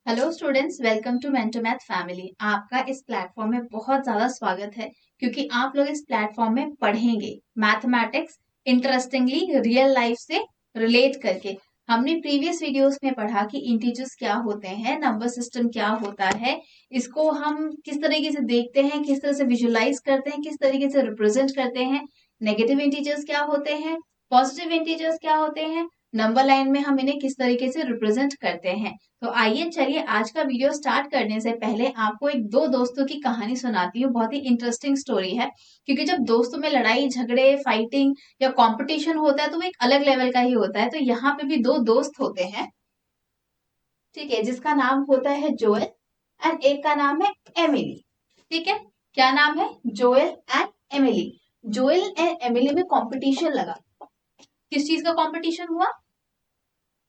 Hello students, welcome to Mento math family. आपका इस platform में बहुत ज़्यादा स्वागत है क्योंकि आप लोग इस प्लेटफॉर्म में पढ़ेंगे मैथमेटिक्स इंटरेस्टिंगली रियल लाइफ से रिलेट करके। हमने प्रीवियस वीडियोस में पढ़ा कि इंटीजर्स क्या होते हैं, नंबर सिस्टम क्या होता है, इसको हम किस तरीके से देखते हैं, किस तरह से विजुलाइज करते हैं, किस तरीके से रिप्रेजेंट करते हैं, नेगेटिव इंटीजर्स क्या होते हैं, पॉजिटिव इंटीजर्स क्या होते हैं, नंबर लाइन में हम इन्हें किस तरीके से रिप्रेजेंट करते हैं। तो आइए चलिए आज का वीडियो स्टार्ट करने से पहले आपको एक दो दोस्तों की कहानी सुनाती हूँ। बहुत ही इंटरेस्टिंग स्टोरी है क्योंकि जब दोस्तों में लड़ाई झगड़े फाइटिंग या कंपटीशन होता है तो वो एक अलग लेवल का ही होता है। तो यहाँ पे भी दो दोस्त होते हैं, ठीक है, जिसका नाम होता है जोएल एंड एक का नाम है एमिली। ठीक है, क्या नाम है? Joel and Emily. Joel and Emily में कॉम्पिटिशन लगा। किस चीज का कॉम्पिटिशन हुआ?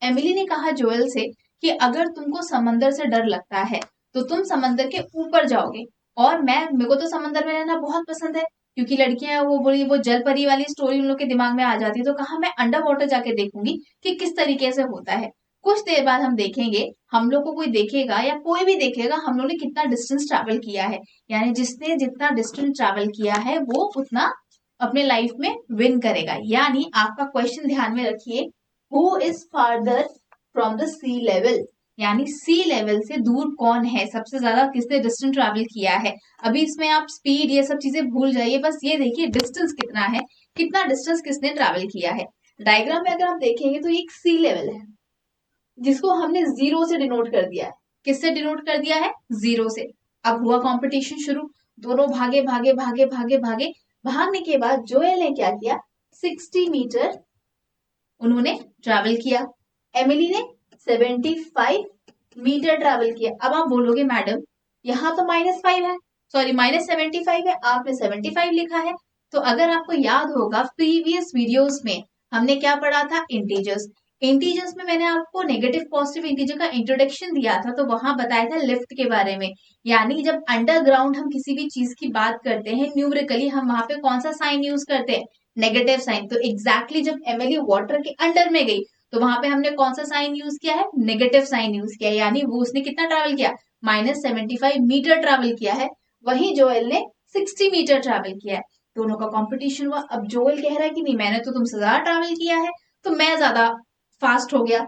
एमिली ने कहा जोएल से कि अगर तुमको समंदर से डर लगता है तो तुम समंदर के ऊपर जाओगे, और मेरे को तो समंदर में रहना बहुत पसंद है क्योंकि लड़कियां वो बोली वो जल परी वाली स्टोरी उन लोग के दिमाग में आ जाती है। तो कहा मैं अंडर वाटर जाके देखूंगी कि किस तरीके से होता है। कुछ देर बाद हम देखेंगे, हम लोग को कोई देखेगा या कोई भी देखेगा हम लोग ने कितना डिस्टेंस ट्रैवल किया है, यानी जिसने जितना डिस्टेंस ट्रैवल किया है वो उतना अपने लाइफ में विन करेगा। यानी आपका क्वेश्चन ध्यान में रखिए, who is farther from the sea level, यानी सी लेवल से दूर कौन है, सबसे ज्यादा किसने डिस्टेंस ट्रैवल किया है। अभी इसमें आप स्पीड ये सब चीजें भूल जाइए, बस ये देखिए डिस्टेंस कितना है, कितना डिस्टेंस किसने ट्रैवल किया है। डायग्राम में अगर आप देखेंगे तो ये एक सी लेवल है जिसको हमने जीरो से डिनोट कर दिया है। किससे डिनोट कर दिया है? जीरो से। अब हुआ कंपटीशन शुरू, दोनों भागे भागे भागे भागे भागे। भागने के बाद जोएल ने क्या किया? 60 मीटर उन्होंने ट्रैवल किया। एमिली ने 75 मीटर ट्रैवल किया। अब आप बोलोगे मैडम यहाँ तो -5 है, सॉरी -75 है, आपने 75 लिखा है। तो अगर आपको याद होगा प्रीवियस वीडियोस में हमने क्या पढ़ा था? इंटीजर्स। इंटीजर्स में मैंने आपको नेगेटिव पॉजिटिव इंटीजर का इंट्रोडक्शन दिया था, तो वहां बताया था लिफ्ट के बारे में। यानी जब अंडरग्राउंड हम किसी भी चीज की बात करते हैं न्यूमेरिकली, हम वहां पे कौन सा साइन यूज करते हैं? Negative sign. तो एग्जैक्टली जब एमएलई वाटर के अंडर में गई तो वहां पे हमने कौन सा साइन यूज किया है? नेगेटिव साइन यूज किया। यानी वो उसने कितना ट्रैवल किया? -75 मीटर ट्रैवल किया है। वही जोएल ने 60 मीटर ट्रैवल किया है। दोनों का कंपटीशन हुआ। अब जोएल कह रहा है कि नहीं, मैंने तो तुमसे ज्यादा ट्रैवल किया है तो मैं ज्यादा फास्ट हो गया।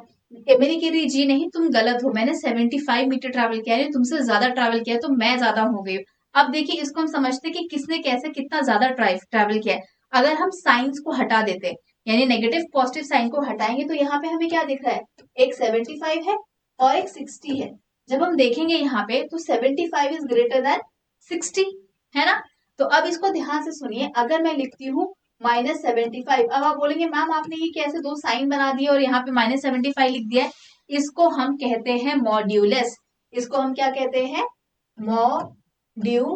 एमिली कह रही जी नहीं, तुम गलत हो, मैंने 75 मीटर ट्रैवल किया है, तुमसे ज्यादा ट्रैवल किया है, तो मैं ज्यादा हो गई। अब देखिए इसको हम समझते हैं कि किसने कैसे कितना ज्यादा ट्रैवल किया है। अगर हम साइंस को हटा देते, यानी नेगेटिव पॉजिटिव साइन को हटाएंगे, तो यहाँ पे हमें क्या दिख रहा है? एक 75 है और एक 60 है। जब हम देखेंगे यहाँ पे तो 75 इज ग्रेटर देन 60, है ना? तो अब इसको ध्यान से सुनिए, अगर मैं लिखती हूँ -75, अब आप बोलेंगे मैम आपने ये कैसे दो साइन बना दिए और यहाँ पे -75 लिख दिया है? इसको हम कहते हैं मॉड्यूलस। इसको हम क्या कहते हैं? मॉड्यूलस।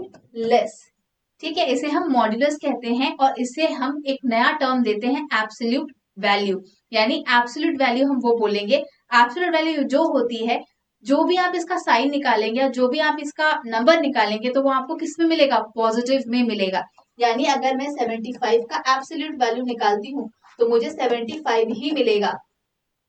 ठीक है, इसे हम मॉड्यूलस कहते हैं और इसे हम एक नया टर्म देते हैं एब्सोल्यूट वैल्यू। यानी एब्सोल्यूट वैल्यू हम वो बोलेंगे, एब्सोल्यूट वैल्यू जो होती है, जो भी आप इसका साइन निकालेंगे या जो भी आप इसका नंबर निकालेंगे तो वो आपको किस में मिलेगा? पॉजिटिव में मिलेगा। यानी अगर मैं 75 का एब्सोल्यूट वैल्यू निकालती हूँ तो मुझे 75 ही मिलेगा।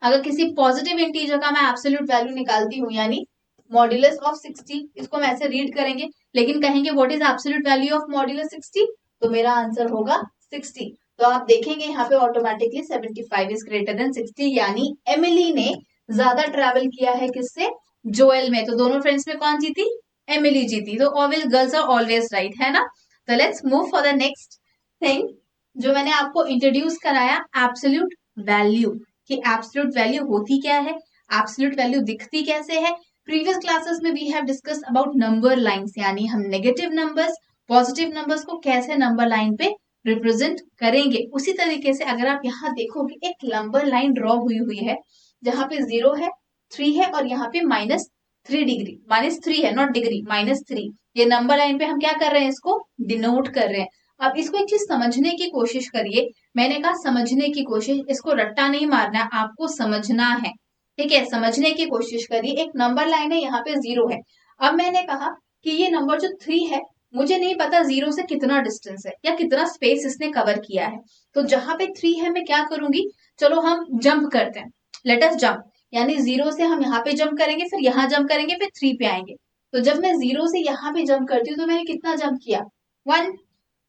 अगर किसी पॉजिटिव इंटीजर का मैं एब्सोल्यूट वैल्यू निकालती हूँ, यानी मॉड्यूलस ऑफ 60, इसको हम ऐसे रीड करेंगे, लेकिन कहेंगे what is absolute value of modulus 60, तो मेरा आंसर होगा 60। तो आप देखेंगे यहाँ पे ऑटोमेटिकली 75 इज ग्रेटर देन 60, यानी एमिली ने ज्यादा ट्रेवल किया है किससे? जोएल में। तो दोनों फ्रेंड्स में कौन जीती? एमिली जीती। तो all girls are always right, है ना? तो let's move for the next thing जो मैंने आपको इंट्रोड्यूस कराया, एब्सोल्यूट वैल्यू। कि एब्सोल्यूट वैल्यू होती क्या है, एब्सोल्यूट वैल्यू दिखती कैसे है। प्रीवियस क्लासेस में we have discuss about number lines, यानी हम नेगेटिव नंबर्स पॉजिटिव नंबर्स को कैसे नंबर लाइन पे रिप्रेजेंट करेंगे। उसी तरीके से अगर आप यहाँ देखोगे एक नंबर लाइन ड्रॉ हुई हुई है जहां पे 0 है, 3 है और यहाँ पे -3 डिग्री, -3 है नॉट डिग्री, -3। ये नंबर लाइन पे हम क्या कर रहे हैं? इसको डिनोट कर रहे हैं। अब इसको एक चीज समझने की कोशिश करिए। मैंने कहा समझने की कोशिश, इसको रट्टा नहीं मारना है, आपको समझना है। ठीक है, समझने की कोशिश करिए। एक नंबर लाइन है, यहाँ पे 0 है। अब मैंने कहा कि ये नंबर जो 3 है, मुझे नहीं पता 0 से कितना डिस्टेंस है या कितना स्पेस इसने कवर किया है। तो जहां पे 3 है मैं क्या करूंगी? चलो हम जंप करते हैं, लेट अस जंप। यानी 0 से हम यहाँ पे जंप करेंगे, फिर यहाँ जंप करेंगे, फिर 3 पे आएंगे। तो जब मैं 0 से यहाँ पे जंप करती हूँ तो मैंने कितना जंप किया, 1।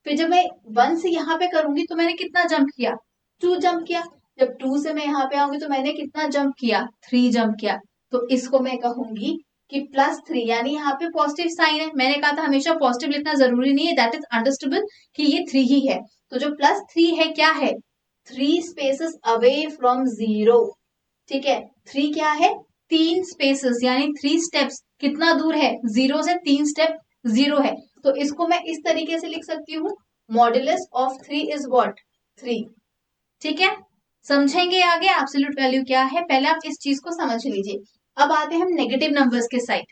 फिर जब मैं 1 से यहाँ पे करूंगी तो मैंने कितना जंप किया, 2 जंप किया। जब 2 से मैं यहाँ पे आऊंगी तो मैंने कितना जंप किया, 3 जंप किया। तो इसको मैं कहूंगी कि +3, यानी यहाँ पे पॉजिटिव साइन है। मैंने कहा था हमेशा पॉजिटिव लिखना जरूरी नहीं है, दैट इज अंडरस्टूडेबल कि ये 3 ही है। तो जो +3 है क्या है, 3 स्पेसेस अवे फ्रॉम 0। ठीक है, 3 क्या है, 3 स्पेसेस, यानी 3 स्टेप्स कितना दूर है, 0 से 3 स्टेप 0 है। तो इसको मैं इस तरीके से लिख सकती हूँ, मॉड्यूलस ऑफ 3 इज व्हाट, 3। ठीक है, समझेंगे आगे एब्सोल्यूट वैल्यू क्या है, पहले आप इस चीज को समझ लीजिए। अब आते हैं हम नेगेटिव नंबर्स के साइड।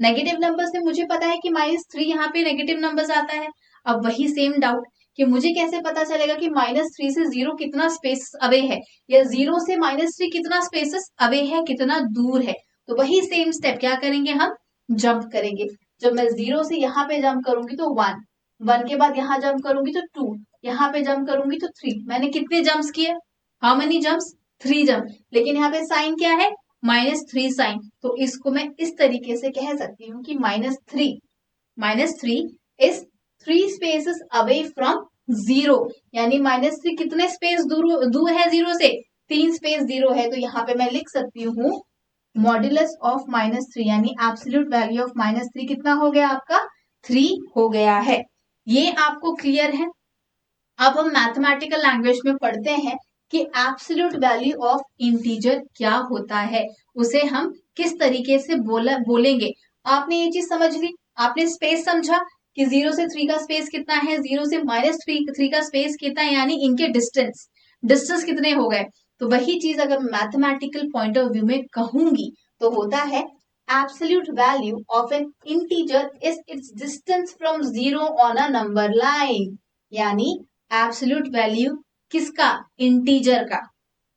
नेगेटिव नंबर्स में मुझे पता है कि -3 यहाँ पे नेगेटिव नंबर्स आता है। अब वही सेम डाउट कि मुझे कैसे पता चलेगा कि -3 से 0 कितना स्पेस अवे है, या 0 से -3 कितना स्पेसेस अवे है, कितना दूर है। तो वही सेम स्टेप क्या करेंगे, हम जंप करेंगे। जब मैं 0 से यहाँ पे जंप करूंगी तो 1, 1 के बाद यहाँ जंप करूंगी तो 2, यहाँ पे जंप करूंगी तो 3। मैंने कितने जंप्स किए, हाउ मेनी जंप्स, 3 जंप। लेकिन यहाँ पे साइन क्या है, -3 साइन। तो इसको मैं इस तरीके से कह सकती हूँ कि -3 इज 3 स्पेसेस अवे फ्रॉम 0, यानी -3 कितने स्पेस दूर है 0 से, 3 स्पेस 0 है। तो यहाँ पे मैं लिख सकती हूँ मॉड्यूलस ऑफ -3, यानी एब्सोल्यूट वैल्यू ऑफ -3 कितना हो गया आपका, 3 हो गया है। ये आपको क्लियर है। अब हम मैथमेटिकल लैंग्वेज में पढ़ते हैं कि एब्सोल्यूट वैल्यू ऑफ इंटीजर क्या होता है, उसे हम किस तरीके से बोलेंगे। आपने ये चीज समझ ली, आपने स्पेस समझा कि 0 से 3 का स्पेस कितना है, 0 से -3 का स्पेस कितना है, यानी इनके डिस्टेंस कितने हो गए। तो वही चीज अगर मैथमेटिकल पॉइंट ऑफ व्यू में कहूंगी तो होता है absolute value of an integer is its distance from 0 on a number line, यानी एब्सोल्यूट वैल्यू किसका, इंटीजर का।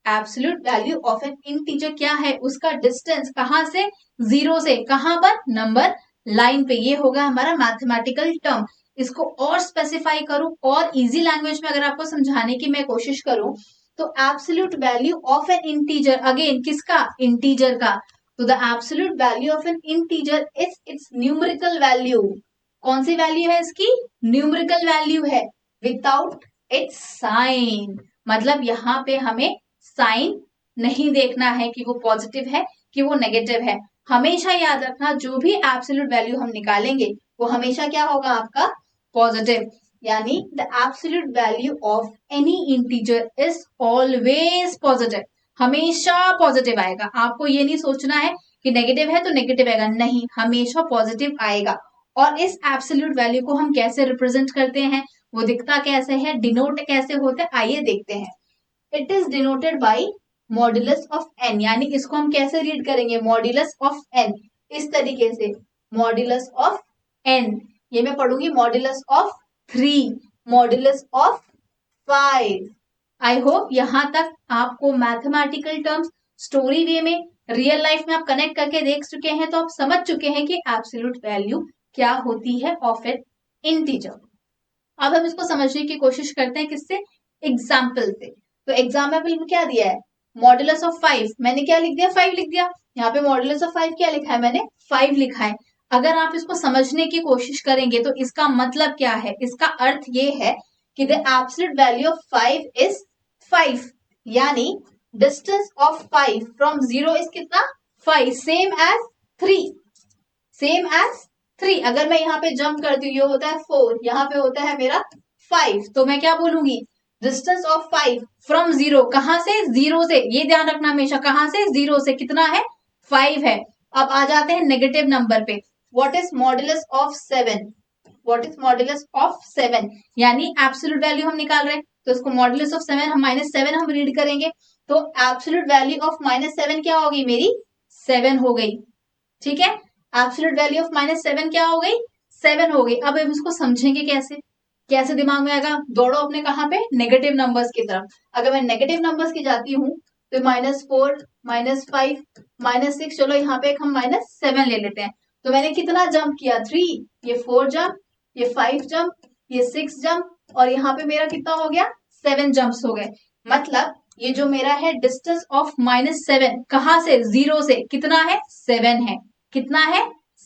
Absolute value of N integer क्या है, उसका डिस्टेंस कहां से, 0 से कहां पर, नंबर लाइन पे। ये होगा हमारा मैथमेटिकल टर्म। इसको और स्पेसिफाई करूं और इजी लैंग्वेज में अगर आपको समझाने की मैं कोशिश करूं तो absolute value of N integer, again किसका, इंटीजर का। तो the absolute value of N integer is it's numerical value. कौन सी वैल्यू है इसकी, न्यूमेरिकल वैल्यू है, विदाउट इट्स साइन। मतलब यहाँ पे हमें साइन नहीं देखना है कि वो पॉजिटिव है कि वो नेगेटिव है। हमेशा याद रखना जो भी एब्सोल्यूट वैल्यू हम निकालेंगे वो हमेशा क्या होगा आपका, पॉजिटिव। यानी the absolute value of any integer is always positive, हमेशा पॉजिटिव आएगा। आपको ये नहीं सोचना है कि नेगेटिव है तो नेगेटिव आएगा, नहीं, हमेशा पॉजिटिव आएगा। और इस एब्सोल्यूट वैल्यू को हम कैसे रिप्रेजेंट करते हैं, वो दिखता कैसे है, डिनोट कैसे होता है, आइए देखते हैं। It is denoted by modulus of n, यानी इसको हम कैसे रीड करेंगे, मॉड्यूलस ऑफ एन, इस तरीके से मॉड्यूलस ऑफ एन। ये मैं पढ़ूंगी modulus of 3, modulus of 5। I hope यहां तक आपको मैथमेटिकल टर्म्स स्टोरी वे में, रियल लाइफ में आप कनेक्ट करके देख चुके हैं, तो आप समझ चुके हैं कि एब्सोल्यूट वैल्यू क्या होती है ऑफ एन इंटीजर। अब हम इसको समझने की कोशिश करते हैं किससे, एग्जाम्पल से। तो एग्जाम्पल में क्या दिया है, मॉड्यूलस ऑफ 5, मैंने क्या लिख दिया, 5 लिख दिया। यहाँ पे मॉड्यूलस ऑफ 5 क्या लिखा है, मैंने 5 लिखा है। अगर आप इसको समझने की कोशिश करेंगे तो इसका मतलब क्या है, इसका अर्थ ये है कि the absolute value of 5 is 5, यानी डिस्टेंस ऑफ 5 फ्रॉम 0 इज कितना, 5, सेम एज 3, सेम एज 3। अगर मैं यहाँ पे जंप करती हूँ, ये होता है 4, यहाँ पे होता है मेरा 5, तो मैं क्या बोलूंगी, डिस्टेंस ऑफ 5 फ्रॉम 0, कहां से, 0 से, ये ध्यान रखना हमेशा, कहां से, 0 से, कितना है, 5 है। अब आ जाते हैं नेगेटिव नंबर पे, what is modulus of 7, what is modulus of 7, यानी एब्सोल्यूट वैल्यू हम निकाल रहे हैं, तो इसको मॉड्यूलस ऑफ 7, हम -7 हम रीड करेंगे। तो एब्सोल्यूट वैल्यू ऑफ -7 क्या होगी, मेरी 7 हो गई। ठीक है, एब्सोल्यूट वैल्यू ऑफ -7 क्या हो गई, 7 हो गई। अब हम इसको समझेंगे कैसे, कैसे दिमाग में आएगा, दौड़ो अपने कहां पे, नेगेटिव नंबर्स की तरफ। अगर मैं नेगेटिव नंबर्स की जाती हूँ तो -4, -5, -6, चलो यहाँ पे हम -7 ले लेते हैं। तो मैंने कितना जंप किया, 3, ये 4 जंप, ये 5 जंप, ये 6 जंप, और यहाँ पे मेरा कितना हो गया, 7 जंप्स हो गए। मतलब ये जो मेरा है डिस्टेंस ऑफ -7, कहां से, 0 से, कितना है, 7 है, कितना है,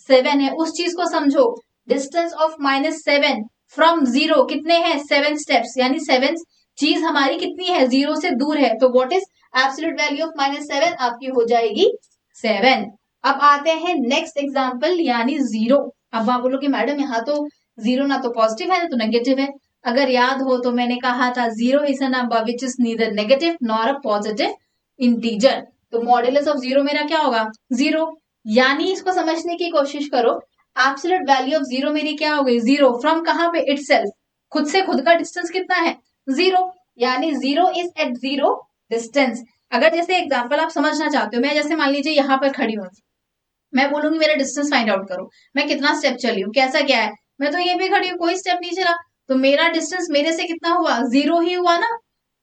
7 है। उस चीज को समझो, डिस्टेंस ऑफ -7 फ्रॉम 0 कितने हैं, 7 स्टेप्स, यानी 7 चीज हमारी कितनी है, 0 से दूर है। तो what is absolute value of -7, आपकी हो जाएगी 7। अब आते हैं नेक्स्ट एग्जाम्पल, यानी 0। अब आप बोलो कि मैडम यहाँ तो 0 ना तो पॉजिटिव है ना तो नेगेटिव है। अगर याद हो तो मैंने कहा था 0 is a number which is neither negative nor a positive integer. तो मॉड्यूलस ऑफ 0 मेरा क्या होगा, 0। यानी इसको समझने की कोशिश करो, एब्सोल्यूट वैल्यू ऑफ 0 मेरी क्या हो गई, 0 फ्रॉम कहां पे, इटसेल्फ, खुद से खुद का डिस्टेंस कितना है, 0। यानी 0 इज एट 0 डिस्टेंस। अगर जैसे एग्जाम्पल आप समझना चाहते हो, मैं जैसे मान लीजिए यहाँ पर खड़ी हूँ, मैं बोलूंगी मेरा डिस्टेंस फाइंड आउट करो, मैं कितना स्टेप चली हूँ, कैसा क्या है, मैं तो ये भी खड़ी हूँ, कोई स्टेप नहीं चला, तो मेरा डिस्टेंस मेरे से कितना हुआ, 0 ही हुआ ना।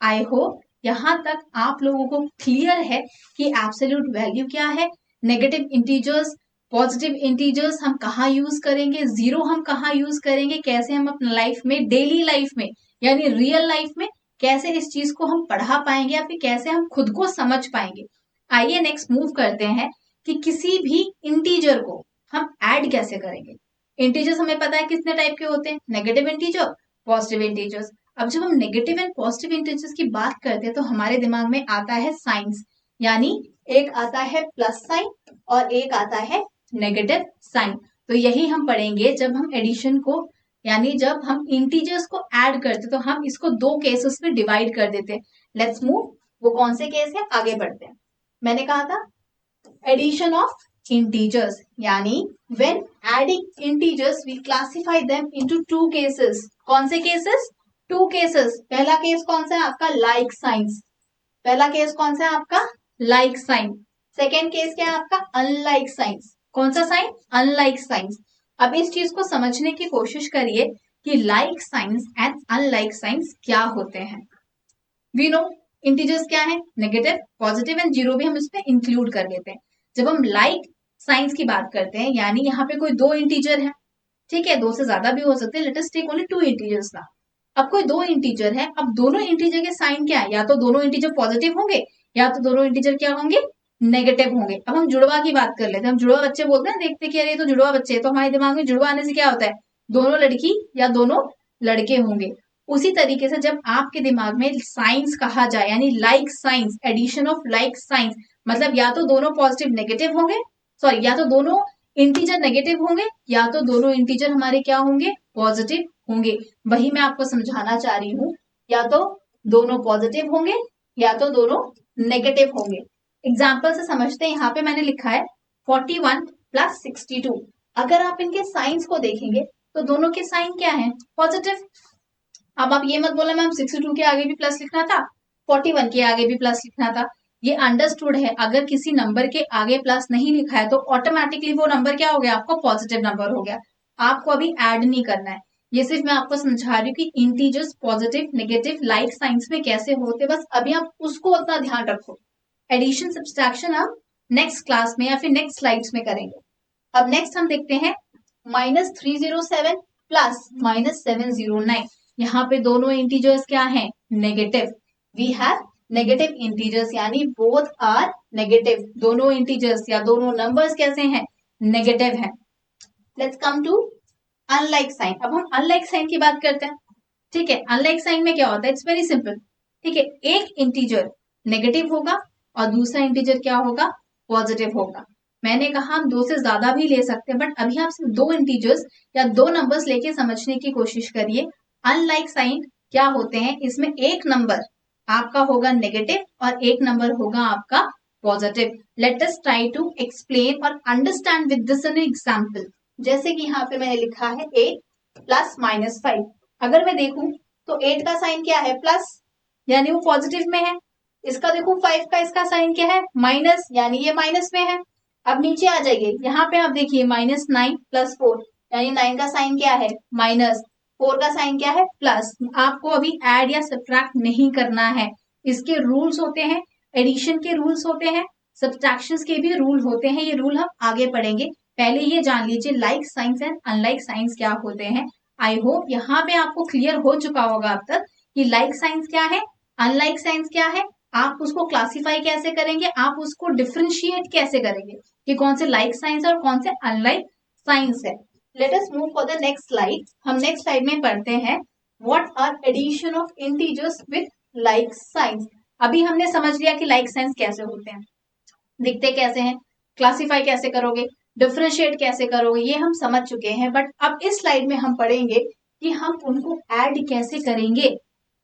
आई होप यहां तक आप लोगों को क्लियर है कि एब्सोल्यूट वैल्यू क्या है, नेगेटिव इंटीजर्स, पॉजिटिव इंटीजर्स हम कहाँ यूज करेंगे, 0 हम कहाँ यूज करेंगे, कैसे हम अपने लाइफ में, डेली लाइफ में, यानी रियल लाइफ में कैसे इस चीज को हम पढ़ा पाएंगे, या फिर कैसे हम खुद को समझ पाएंगे। आइए नेक्स्ट मूव करते हैं कि किसी भी इंटीजर को हम ऐड कैसे करेंगे। इंटीजर्स हमें पता है कितने टाइप के होते हैं, नेगेटिव इंटीजर, पॉजिटिव इंटीजर्स। अब जब हम नेगेटिव एंड पॉजिटिव इंटीजर्स की बात करते हैं तो हमारे दिमाग में आता है साइंस, यानी एक आता है प्लस साइन और एक आता है नेगेटिव साइन। तो यही हम पढ़ेंगे जब हम एडिशन को, यानी जब हम इंटीजर्स को ऐड करते तो हम इसको दो केसेस में डिवाइड कर देते हैं। लेट्स मूव, वो कौन से केस है, आगे बढ़ते हैं। मैंने कहा था addition of integers, यानी when adding integers we classify them into two cases। कौन से cases, two cases। पहला केस कौन सा है आपका, like signs, पहला केस कौन सा है आपका, like sign। सेकेंड केस क्या है आपका, unlike signs। कौन सा साइन, unlike signs। अब इस चीज को समझने की कोशिश करिए कि like signs and unlike signs क्या होते हैं। वी नो इंटीजर्स क्या है, नेगेटिव, पॉजिटिव एंड जीरो भी हम इसमें इंक्लूड कर लेते हैं। जब हम लाइक साइंस की बात करते हैं, यानी यहाँ पे कोई दो इंटीजर है, ठीक है, दो से ज्यादा भी हो सकते हैं, let us take only two integers ना। अब कोई दो इंटीजर है, अब दोनों इंटीजर के साइन क्या है, या तो दोनों इंटीजर पॉजिटिव होंगे या तो दोनों इंटीजर क्या होंगे, नेगेटिव होंगे। अब हम जुड़वा की बात कर लेते हैं, हम जुड़वा बच्चे बोलते हैं, देखते कि अरे तो जुड़वा बच्चे, तो हमारे दिमाग में जुड़वा आने से क्या होता है, दोनों लड़की या दोनों लड़के होंगे। उसी तरीके से जब आपके दिमाग में साइंस कहा जाए, यानी like signs, addition of like signs, मतलब या तो दोनों पॉजिटिव नेगेटिव होंगे, सॉरी या तो दोनों इंटीजर नेगेटिव होंगे या तो दोनों इंटीजर हमारे क्या होंगे, पॉजिटिव होंगे। वही मैं आपको समझाना चाह रही हूँ, या तो दोनों पॉजिटिव होंगे या तो दोनों नेगेटिव होंगे। एग्जाम्पल से समझते हैं, यहाँ पे मैंने लिखा है 41 प्लस 62। अगर आप इनके साइंस को देखेंगे तो दोनों के साइन क्या है, पॉजिटिव। अब आप ये मत बोला मैम 62 के आगे भी प्लस लिखना था, 41 के आगे भी प्लस लिखना था। ये अंडरस्टूड है, अगर किसी नंबर के आगे प्लस नहीं लिखा है तो ऑटोमेटिकली वो नंबर क्या हो गया, आपका पॉजिटिव नंबर हो गया। आपको अभी ऐड नहीं करना है, ये सिर्फ मैं आपको समझा रही हूँ कि integers positive negative like science में कैसे होते, बस अभी आप उसको उतना ध्यान रखो। एडिशन सब्सट्रैक्शन हम नेक्स्ट क्लास में या फिर नेक्स्ट स्लाइड्स में करेंगे। अब नेक्स्ट हम देखते हैं -307 प्लस -709। यहाँ पे दोनों इंटीजर्स क्या हैं, negative. We have negative integers, यानी बोथ आर नेगेटिव। दोनों इंटीजर्स या दोनों नंबर्स कैसे हैं, नेगेटिव हैं। Let's come to unlike sign. अब हम अनलाइक साइन की बात करते हैं, ठीक है। अनलाइक साइन में क्या होता है, इट्स वेरी सिंपल, ठीक है। एक इंटीजर नेगेटिव होगा और दूसरा इंटीजर क्या होगा, पॉजिटिव होगा। मैंने कहा हम दो से ज्यादा भी ले सकते हैं, बट अभी आप सिर्फ दो इंटीजर्स या दो नंबर्स लेके समझने की कोशिश करिए। अनलाइक साइन क्या होते हैं, इसमें एक नंबर आपका होगा नेगेटिव और एक नंबर होगा आपका positive. Let us try to explain और understand with this an example. जैसे कि यहाँ पे मैंने लिखा है 8 प्लस -5। अगर मैं देखूं तो 8 का साइन क्या है, प्लस, यानी वो पॉजिटिव में है। इसका देखो 5 का इसका साइन क्या है, माइनस, यानी ये माइनस में है। अब नीचे आ जाइए, यहाँ पे आप देखिए -9 प्लस 4, यानी 9 का साइन क्या है, माइनस, 4 का साइन क्या है, प्लस। आपको अभी ऐड या सब्ट्रैक्ट नहीं करना है, इसके रूल्स होते हैं, एडिशन के रूल्स होते हैं, सब्ट्रैक्शंस के भी रूल होते हैं। ये रूल हम आगे पढ़ेंगे, पहले ये जान लीजिए like science and unlike signs क्या होते हैं। आई होप यहाँ पे आपको क्लियर हो चुका होगा अब तक कि लाइक साइंस क्या है, अनलाइक साइंस क्या है, आप उसको क्लासिफाई कैसे करेंगे, आप उसको डिफ्रेंशिएट कैसे करेंगे कि कौन से लाइक साइंस है और कौन से अनलाइक साइंस है। Let us move for the next slide. हम नेक्स्ट स्लाइड में पढ़ते हैं what are addition of integers with like signs. अभी हमने समझ लिया कि लाइक साइंस कैसे होते हैं, दिखते कैसे हैं, क्लासिफाई कैसे करोगे, डिफ्रेंशिएट कैसे करोगे, ये हम समझ चुके हैं। बट अब इस स्लाइड में हम पढ़ेंगे कि हम उनको ऐड कैसे करेंगे।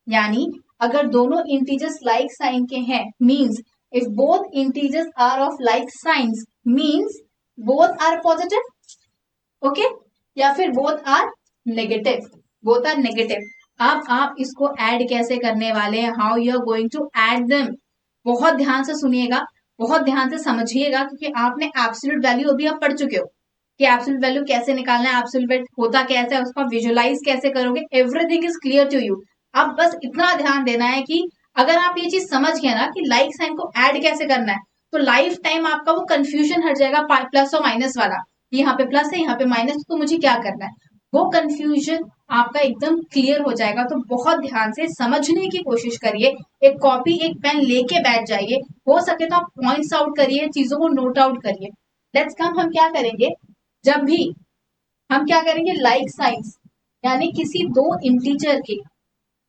यानी अगर दोनों इंटीजर्स लाइक साइन के हैं, means if both integers are of like signs means both are positive, okay, या फिर both are negative, both are negative. अब आप इसको ऐड कैसे करने वाले हैं, how you are going to add them, बहुत ध्यान से सुनिएगा, बहुत ध्यान से समझिएगा, क्योंकि आपने एब्सोल्यूट वैल्यू अभी आप पढ़ चुके हो कि एब्सोल्यूट वैल्यू कैसे निकालना है, एब्सोल्यूट होता कैसे है, उसका विजुअलाइज कैसे करोगे, everything is clear to you. अब बस इतना ध्यान देना है कि अगर आप ये चीज समझ गए ना कि लाइक साइन को ऐड कैसे करना है, तो लाइफ टाइम आपका वो कंफ्यूजन हट जाएगा, प्लस और माइनस वाला, यहाँ पे प्लस है यहाँ पे माइनस, तो मुझे क्या करना है, वो कंफ्यूजन आपका एकदम क्लियर हो जाएगा। तो बहुत ध्यान से समझने की कोशिश करिए, एक कॉपी एक पेन लेके बैठ जाइए, हो सके तो आप पॉइंट्स आउट करिए, चीजों को नोट आउट करिए। लेट्स कम, हम क्या करेंगे, जब भी हम क्या करेंगे लाइक साइंस यानी किसी दो इंटीजर के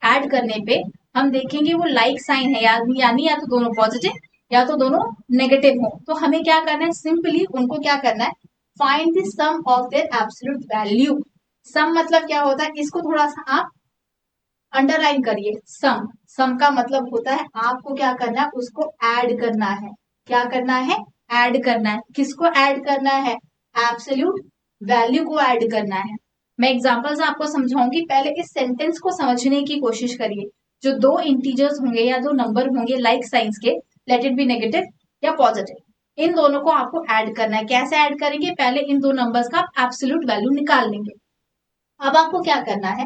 ऐड करने पे हम देखेंगे वो लाइक साइन है, यानी या तो दोनों पॉजिटिव या तो दोनों नेगेटिव हो, तो हमें क्या करना है, सिंपली उनको क्या करना है, find the sum of their absolute value. Sum मतलब क्या होता है, इसको थोड़ा सा आप अंडरलाइन करिए। सम, सम का मतलब होता है आपको क्या करना है, उसको ऐड करना है। क्या करना है, ऐड करना है। किसको ऐड करना है, एब्सोल्यूट वैल्यू को ऐड करना है। मैं एग्जांपल्स आपको समझाऊंगी, पहले इस सेंटेंस को समझने की कोशिश करिए। जो दो इंटीजर्स होंगे या दो नंबर होंगे लाइक साइंस के, लेट इट बी नेगेटिव या पॉजिटिव, इन दोनों को आपको ऐड करना है। कैसे ऐड करेंगे, पहले इन दो नंबर्स का आप एब्सोल्यूट वैल्यू निकाल लेंगे। अब आपको क्या करना है,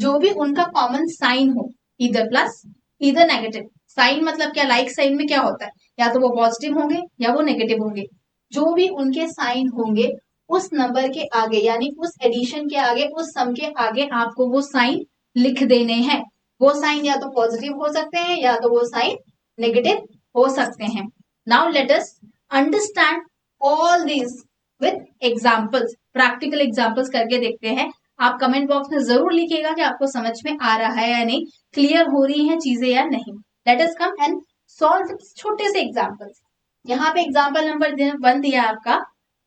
जो भी उनका कॉमन साइन हो, इधर प्लस इधर नेगेटिव। साइन मतलब क्या, लाइक साइन में क्या होता है, या तो वो पॉजिटिव होंगे या वो नेगेटिव होंगे। जो भी उनके साइन होंगे उस नंबर के आगे, यानी उस एडिशन के आगे, उस सम के आगे आपको वो साइन लिख देने हैं। वो साइन या तो पॉजिटिव हो सकते हैं या तो वो साइन नेगेटिव हो सकते हैं। Now let us understand all this with examples, practical examples करके देखते हैं। आप कमेंट बॉक्स में जरूर लिखिएगा कि आपको समझ में आ रहा है या नहीं, क्लियर हो रही हैं चीजें या नहीं। Let us come and solve छोटे से एग्जाम्पल्स। यहाँ पे एग्जाम्पल नंबर 1 दिया है आपका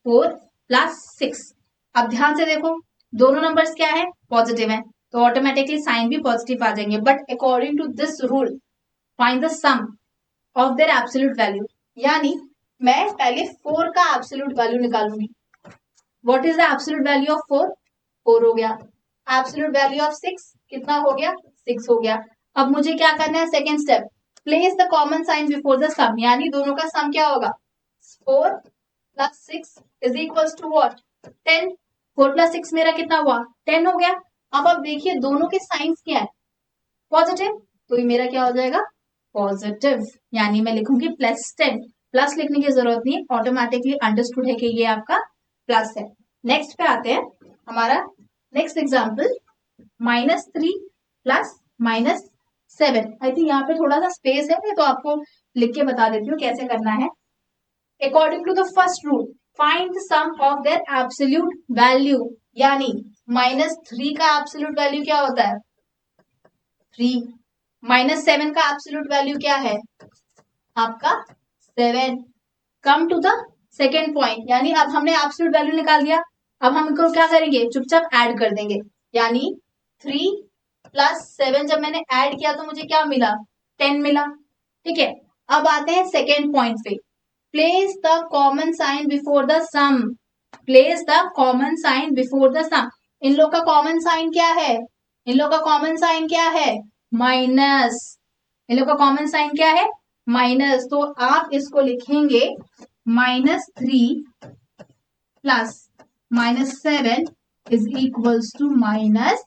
4 + 6। अब ध्यान से देखो, दोनों नंबर्स क्या है, पॉजिटिव है, तो ऑटोमेटिकली साइन भी पॉजिटिव आ जाएंगे। But according to this rule find the sum of their absolute value, यानी मैं पहले 4 का एब्सोल्यूट वैल्यू निकालूंगी। What is the absolute value of 4, 4 हो गया। एब्सोल्यूट वैल्यू ऑफ 6 कितना हो गया, 6 हो गया। अब मुझे क्या करना है, second step, place the common sign before the sum, यानी दोनों का सम क्या होगा, 4 + 6 इज इक्वल टू व्हाट, 10। 4 + 6 मेरा कितना हुआ, 10 हो गया। अब आप देखिए दोनों के साइंस क्या है, पॉजिटिव, तो ये मेरा क्या हो जाएगा, पॉजिटिव, यानी मैं लिखूंगी +10। प्लस लिखने की जरूरत नहीं, ऑटोमेटिकली अंडरस्टूड है कि ये आपका प्लस है। नेक्स्ट पे आते हैं, हमारा नेक्स्ट एग्जाम्पल -3 + -7। आई थिंक यहाँ पे थोड़ा सा स्पेस है, तो आपको लिख के बता देती हूँ कैसे करना है। According to the first rule find the sum of their absolute value, यानी -3 का एब्सोल्यूट वैल्यू क्या होता है, 3। -7 का एब्सोल्यूट वैल्यू क्या है आपका, 7। Come to the second point, यानी अब हमने एब्सोल्यूट वैल्यू निकाल दिया। अब हम इनको क्या करेंगे, चुपचाप ऐड कर देंगे, यानी 3 + 7 जब मैंने ऐड किया तो मुझे क्या मिला, 10 मिला। ठीक है, अब आते हैं सेकेंड पॉइंट पे, place the common sign before the sum, place the common sign before the sum. इन लोग का कॉमन साइन क्या है, इन लोग का कॉमन साइन क्या है, माइनस। इन लोग का कॉमन साइन क्या है, माइनस, तो आप इसको लिखेंगे -3 + -7 is equals to -10,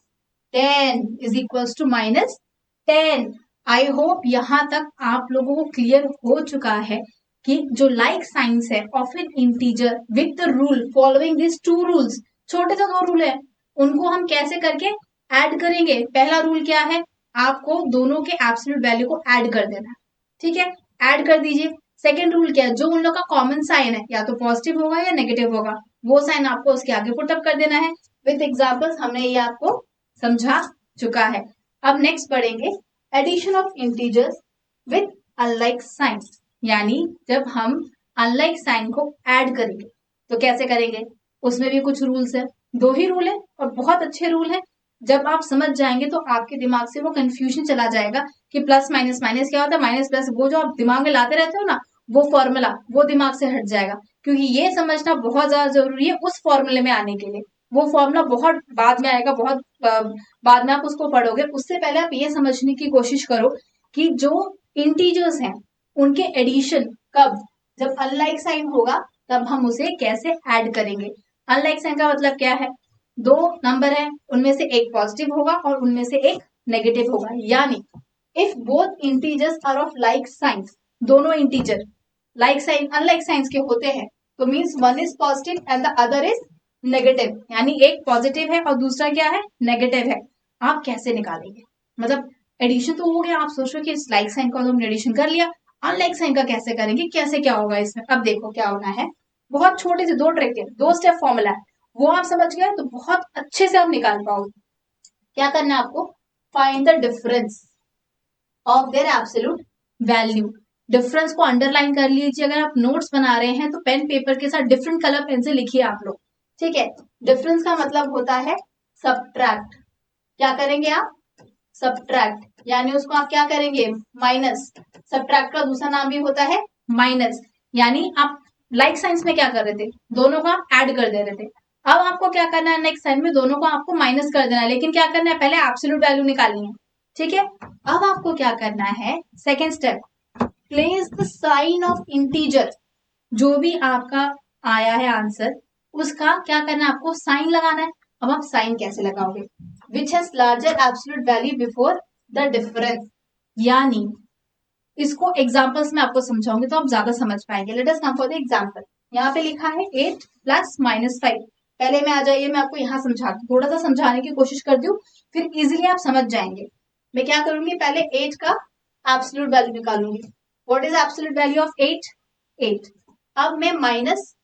is equals to -10। I hope यहां तक आप लोगों को क्लियर हो चुका है कि जो लाइक साइंस है of N integer with the rule following this 2 rules, छोटे से 2 रूल है, उनको हम कैसे करके ऐड करेंगे। पहला रूल क्या है, आपको दोनों के एब्सोल्यूट वैल्यू को ऐड कर देना है। ठीक है, ऐड कर दीजिए। सेकेंड रूल क्या है, जो उन लोग का कॉमन साइन है या तो पॉजिटिव होगा या नेगेटिव होगा, वो साइन आपको उसके आगे पुटअप कर देना है। विथ एग्जाम्पल्स हमने ये आपको समझा चुका है। अब नेक्स्ट पढ़ेंगे addition of integers with unlike sign, यानी जब हम अनलाइक साइन को ऐड करेंगे तो कैसे करेंगे, उसमें भी कुछ रूल्स है। 2 ही रूल है और बहुत अच्छे रूल है। जब आप समझ जाएंगे तो आपके दिमाग से वो कंफ्यूजन चला जाएगा कि प्लस माइनस, माइनस क्या होता है, माइनस प्लस, वो जो आप दिमाग में लाते रहते हो ना, वो फॉर्मूला वो दिमाग से हट जाएगा। क्योंकि ये समझना बहुत ज्यादा जरूरी है उस फॉर्मूले में आने के लिए। वो फॉर्मूला बहुत बाद में आएगा, बहुत बाद में आप उसको पढ़ोगे। उससे पहले आप ये समझने की कोशिश करो कि जो इंटीजर्स हैं उनके एडिशन कब, जब अनलाइक साइन होगा तब हम उसे कैसे ऐड करेंगे। अनलाइक साइन का मतलब क्या है, 2 नंबर है, उनमें से एक पॉजिटिव होगा और उनमें से एक नेगेटिव होगा। यानी if both integers are of like signs, दोनों integer like sign unlike signs के होते हैं, तो means one is positive and the other is negative, यानी एक पॉजिटिव है और दूसरा क्या है, नेगेटिव है। आप कैसे निकालेंगे, मतलब एडिशन तो हो गया, आप सोच रहे हो कि इस लाइक साइन का तो हमने एडिशन कर लिया, अनलाइक साइन का कैसे करेंगे, कैसे क्या होगा इसमें। अब देखो क्या होना है, बहुत छोटे से 2 ट्रिक है, 2 स्टेप फॉर्मूला है, वो आप समझ गए तो बहुत अच्छे से आप निकाल पाओगे। क्या करना है आपको, find the difference of their absolute value. Difference को अंडरलाइन कर लीजिए। अगर आप नोट्स बना रहे हैं तो पेन पेपर के साथ डिफरेंट कलर पेन से लिखिए आप लोग, ठीक है। डिफरेंस का मतलब होता है सबट्रैक्ट। क्या करेंगे आप, सबट्रैक्ट, यानी उसको आप क्या करेंगे, माइनस। सबट्रैक्ट का दूसरा नाम भी होता है माइनस। यानी आप लाइक साइंस में क्या कर रहे थे, दोनों को आप ऐड कर दे रहे थे। अब आपको क्या करना है, नेक्स्ट साइन में दोनों को आपको माइनस कर देना है, लेकिन क्या करना है, पहले एब्सोल्यूट वैल्यू निकालनी है, ठीक है। अब आपको क्या करना है, second step, place the sign of integer. जो भी आपका आया है आंसर, उसका क्या करना है, आपको साइन लगाना है। अब आप साइन कैसे लगाओगे, which has larger absolute value before the difference, यानी इसको एग्जांपल्स में आपको समझाऊंगी तो आप ज्यादा समझ पाएंगे। Let us come for the example. यहाँ पे लिखा है 8 प्लस माइनस 5। पहले में आ जाइए, मैं आपको यहाँ समझाती हूँ, थोड़ा सा समझाने की कोशिश करती हूँ, फिर इजिली आप समझ जाएंगे। मैं क्या करूंगी, पहले 8 का एब्सोल्यूट वैल्यू निकालूंगी। What is absolute value of 8, 8। अब मैं माइनस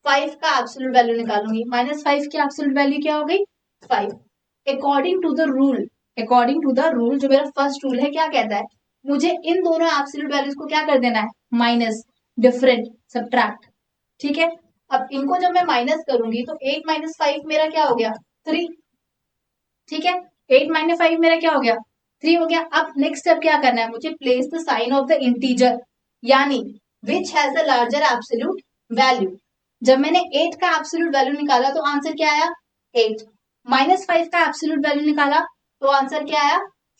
5 का एब्सोल्यूट वैल्यू निकालूंगी। माइनस 5 की एब्सोल्यूट वैल्यू क्या हो गई, 5। According to the rule, according to the rule, जो मेरा फर्स्ट रूल है, क्या कहता है, मुझे इन दोनों एब्सोल्यूट वैल्यूज को क्या कर देना है, माइनस, डिफरेंट, सबट्रैक्ट, ठीक है। अब इनको जब मैं माइनस करूंगी तो 8 माइनस 5 मेरा क्या हो गया, 3, ठीक है। 8 माइनस 5 मेरा क्या हो गया, 3 हो गया। अब नेक्स्ट स्टेप क्या करना है, मुझे place the sign of the integer, यानी which has the larger absolute value. जब मैंने 8 का एब्सोल्यूट वैल्यू निकाला तो आंसर क्या आया, 8। माइनस 5 का एब्सोल्यूट वैल्यू निकाला तो आंसर क्या आया,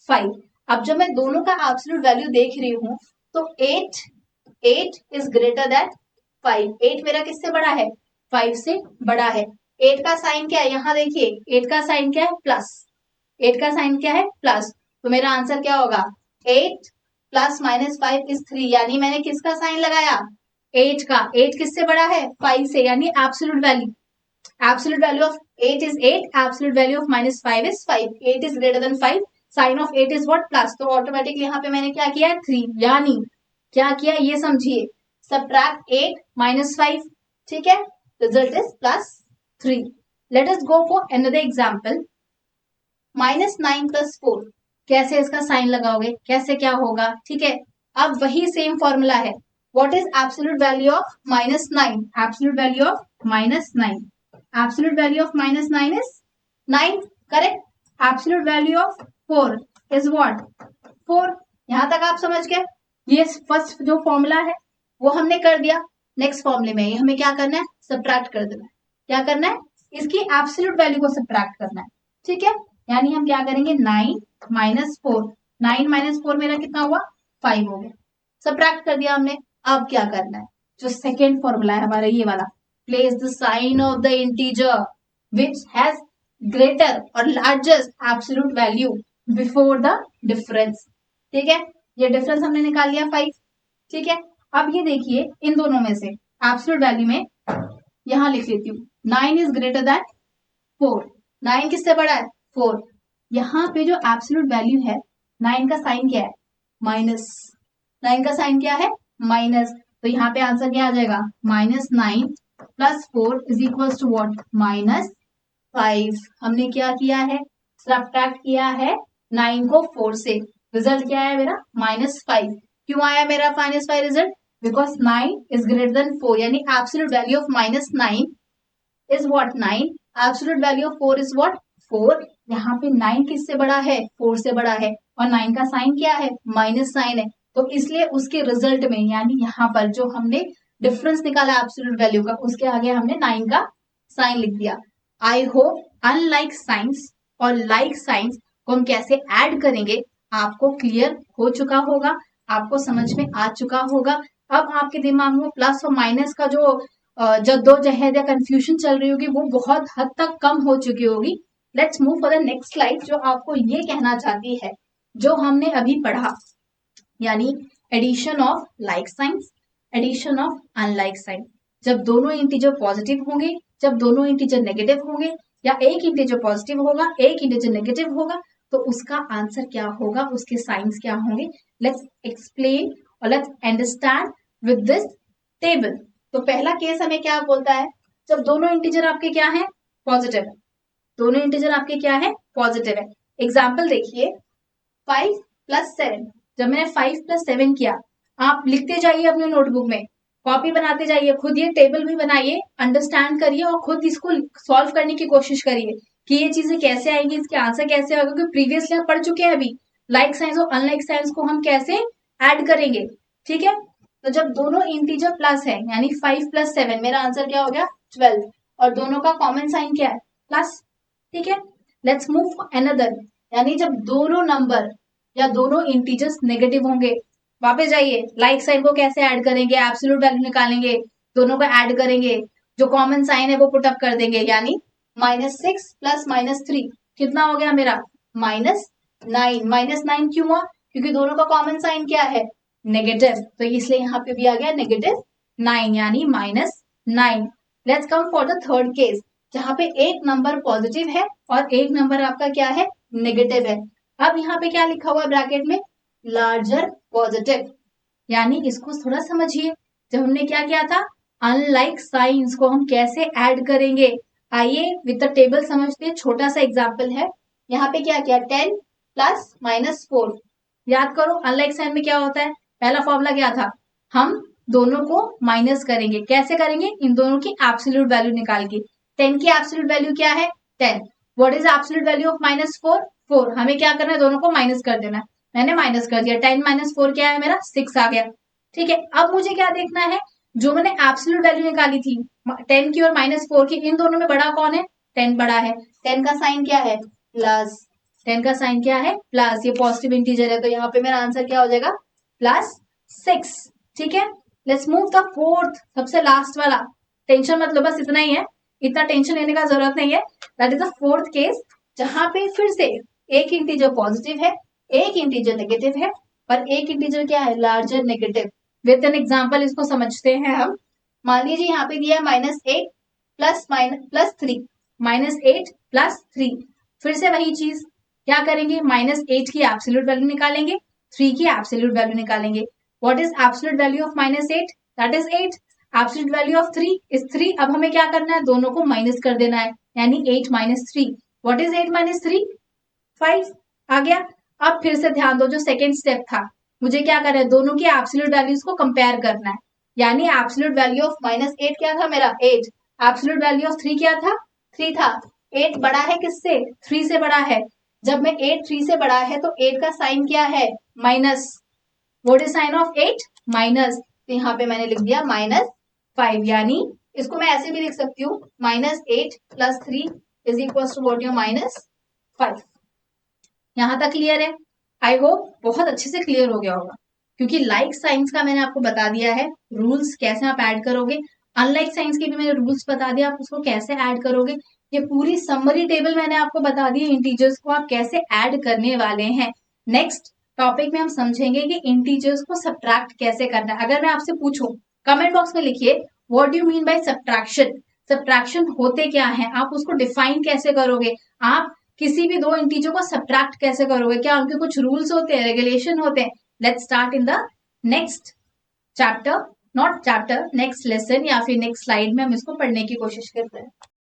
5। अब जब मैं दोनों का एब्सोल्यूट वैल्यू देख रही हूं तो 8 इज ग्रेटर देन 5। 8 मेरा किससे बड़ा है, 5 से बड़ा है। 8 का साइन क्या है, यहाँ देखिए 8 का साइन क्या है, प्लस। 8 का साइन क्या है, प्लस। तो मेरा आंसर क्या होगा, 8 प्लस माइनस 5 इज 3। यानी मैंने किसका साइन लगाया, 8 का। 8 किससे बड़ा है, 5 से, यानी absolute value, absolute value of 8 is 8, absolute value of minus 5 is 5। 8 is greater than 5, sign of 8 is what, plus. तो ऑटोमेटिकली यहाँ पे मैंने क्या किया है, 3। यानी क्या किया, ये समझिए, सबट्रैक्ट 8 माइनस 5, ठीक है, result is plus 3। Let us go for another example, minus 9 plus 4। कैसे इसका साइन लगाओगे, कैसे क्या होगा, ठीक है। अब वही सेम फॉर्मूला है, what is absolute value of minus 9, absolute value of minus 9, absolute value of minus 9 is 9, correct. Absolute value of 4 is what, 4। यहां तक आप समझ गए। ये फर्स्ट जो फॉर्मूला है वो हमने कर दिया। नेक्स्ट फॉर्मूले में हमें क्या करना है, सब्ट्रैक्ट कर देना है। क्या करना है, इसकी एब्सोल्यूट वैल्यू को सब्ट्रैक्ट करना है, ठीक है। यानी हम क्या करेंगे, 9 माइनस 4, 9 माइनस 4 मेरा कितना हुआ, 5 हो गया। सब्ट्रैक्ट कर दिया हमने। अब क्या करना है, जो सेकेंड फॉर्मूला है हमारा ये वाला, place the sign of the integer which has greater और largest absolute value before the difference, ठीक है। ये डिफरेंस हमने निकाल लिया 5, ठीक है। अब ये देखिए, इन दोनों में से एब्सोल्यूट वैल्यू में यहां लिख लेती हूँ, 9 इज ग्रेटर देन 4। 9 किससे बड़ा है, 4। यहाँ पे जो एब्सोल्यूट वैल्यू है, 9 का साइन क्या है, माइनस, 9 का साइन क्या है, माइनस, तो यहाँ पे आंसर क्या आ जाएगा, -9 + 4 इज इक्वल टू व्हाट, -5। हमने क्या किया है, सब्ट्रैक्ट किया है 9 को 4 से, रिजल्ट क्या है मेरा, -5। क्यों आया मेरा -5 result, because 9 is greater than 4, यानी absolute value of -9 is what, 9, absolute value of 4 is what, 4। यहाँ पे 9 किससे बड़ा है, 4 से बड़ा है, और 9 का साइन क्या है, माइनस साइन है, तो इसलिए उसके रिजल्ट में, यानी यहाँ पर जो हमने डिफरेंस निकाला एब्सोल्यूट वैल्यू का, उसके आगे हमने 9 का साइन लिख दिया। आई होप अनलाइक साइंस और लाइक साइंस को हम कैसे ऐड करेंगे आपको क्लियर हो चुका होगा, आपको समझ में आ चुका होगा। अब आपके दिमाग में प्लस और माइनस का जो जद्दोजहद या कंफ्यूजन चल रही होगी वो बहुत हद तक कम हो चुकी होगी। Let's move for the next slide, जो आपको ये कहना चाहती है जो हमने अभी पढ़ा, यानी addition of like signs, addition of unlike sign. जब दोनों इंटीजर पॉजिटिव होंगे, जब दोनों इंटीजर नेगेटिव होंगे, या एक इंटीजर पॉजिटिव होगा एक इंटीजर नेगेटिव होगा, तो उसका आंसर क्या होगा, उसके साइंस क्या होंगे। लेट्स एक्सप्लेन और let's understand with this table. तो पहला केस हमें क्या बोलता है, जब दोनों इंटीजर आपके क्या है, पॉजिटिव है, दोनों इंटीजर आपके क्या है, पॉजिटिव है। एग्जाम्पल देखिए, 5 + 7, जब मैंने 5 + 7 किया, आप लिखते जाइए अपने नोटबुक में, कॉपी बनाते जाइए, खुद ये टेबल भी बनाइए, अंडरस्टैंड करिए और खुद इसको सॉल्व करने की कोशिश करिए कि ये चीजें कैसे आएंगी, इसके आंसर कैसे आएगा, क्योंकि प्रीवियसली हम पढ़ चुके हैं अभी लाइक साइंस और अनलाइक साइंस को हम कैसे ऐड करेंगे। ठीक है, तो जब दोनों इंटीजर प्लस है, यानी 5 + 7, मेरा आंसर क्या हो गया, 12, और दोनों का कॉमन साइन क्या है, प्लस। ठीक है, लेट्स मूव फॉर अनदर, यानी जब दोनों नंबर या दोनों इंटीजर्स नेगेटिव होंगे, वापस जाइए, लाइक साइन को कैसे ऐड करेंगे, एब्सोल्यूट वैल्यू निकालेंगे, दोनों को ऐड करेंगे, जो कॉमन साइन है वो पुट अप कर देंगे, यानी -6 + -3 कितना हो गया मेरा, -9। -9 क्यों हुआ, क्योंकि दोनों का कॉमन साइन क्या है, नेगेटिव, तो इसलिए यहाँ पे भी आ गया -9, यानी -9। Let's come for the third case, जहां पे एक नंबर पॉजिटिव है और एक नंबर आपका क्या है, नेगेटिव है। अब यहाँ पे क्या लिखा हुआ है ब्रैकेट में, लार्जर पॉजिटिव, यानी इसको थोड़ा समझिए, जब हमने क्या किया था, अनलाइक साइंस को हम कैसे ऐड करेंगे, आइए विद द टेबल समझते हैं। छोटा सा एग्जांपल है, यहाँ पे क्या किया, 10 + -4, याद करो अनलाइक साइन में क्या होता है, पहला फॉर्मूला क्या था, हम दोनों को माइनस करेंगे, कैसे करेंगे, इन दोनों की एब्सोल्यूट वैल्यू निकाल के। 10 की एब्सोल्यूट वैल्यू क्या है, 10, what is absolute value of -4, 4, हमें क्या करना है, दोनों को माइनस कर देना है, मैंने माइनस कर दिया, 10 - 4 क्या है मेरा, 6 आ गया। ठीक है, अब मुझे क्या देखना है, जो मैंने एब्सोल्यूट वैल्यू निकाली थी 10 की और -4 की, इन दोनों में बड़ा कौन है, 10 बड़ा है, 10 का साइन क्या है, प्लस, 10 का साइन क्या है, प्लस, ये पॉजिटिव इंटीजर है, तो यहाँ पे मेरा आंसर क्या हो जाएगा, +6। ठीक है, लेट्स मूव द फोर्थ, सबसे लास्ट वाला, टेंशन मत लो, बस इतना ही है, इतना टेंशन लेने का जरूरत नहीं है। That is the fourth case, जहां पे फिर से एक इंटीजर पॉजिटिव है, एक इंटीजर नेगेटिव है, और एक इंटीजर क्या है, larger negative. With an example इसको समझते हैं हम। मान लीजिए यहाँ पे दिया है -8 +3, -8 + 3, फिर से वही चीज, क्या करेंगे, -8 की एब्सोल्यूट वैल्यू निकालेंगे, 3 की एब्सोल्यूट वैल्यू निकालेंगे। What is absolute value of -8, that is 8, absolute value of 3 is 3। अब हमें क्या करना है, दोनों को माइनस कर देना है, यानी 8 - 3, व्हाट इज 8 - 3, 5 आ गया। अब फिर से ध्यान दो, जो सेकेंड स्टेप था, मुझे क्या करना है, दोनों की एब्सोल्यूट वैल्यूज को कंपेयर करना है, यानी एब्सोल्यूट वैल्यू ऑफ -8 क्या था मेरा, 8, एब्सोल्यूट वैल्यू ऑफ 3 क्या था, 3 था। 8 बड़ा है किससे, 3 से बड़ा है, जब मैं 8 3 से बड़ा है तो 8 का साइन क्या है, minus, what is sine of 8, minus, तो यहाँ पे मैंने लिख दिया -5, यानी इसको मैं ऐसे भी लिख सकती हूँ, -8 + 3 इज इक्वल टू व्हाट, -5। यहां तक क्लियर है, आई होप बहुत अच्छे से क्लियर हो गया होगा, क्योंकि लाइक साइंस का मैंने आपको बता दिया है रूल्स, कैसे आप ऐड करोगे, अनलाइक साइंस के भी मैंने रूल्स बता दिया, आप उसको कैसे ऐड करोगे, ये पूरी समरी टेबल मैंने आपको बता दी, इंटीजर्स को आप कैसे ऐड करने वाले हैं। नेक्स्ट टॉपिक में हम समझेंगे कि इंटीजर्स को सब्ट्रैक्ट कैसे करना है। अगर मैं आपसे पूछूं, कमेंट बॉक्स में लिखिए, what do you mean by subtraction, subtraction होते क्या है, आप उसको डिफाइन कैसे करोगे, आप किसी भी दो इंटीजर को सब्ट्रैक्ट कैसे करोगे, क्या उनके कुछ रूल्स होते हैं, रेगुलेशन होते हैं। Let's start in the next chapter, not chapter, next lesson या फिर नेक्स्ट स्लाइड में हम इसको पढ़ने की कोशिश करते हैं।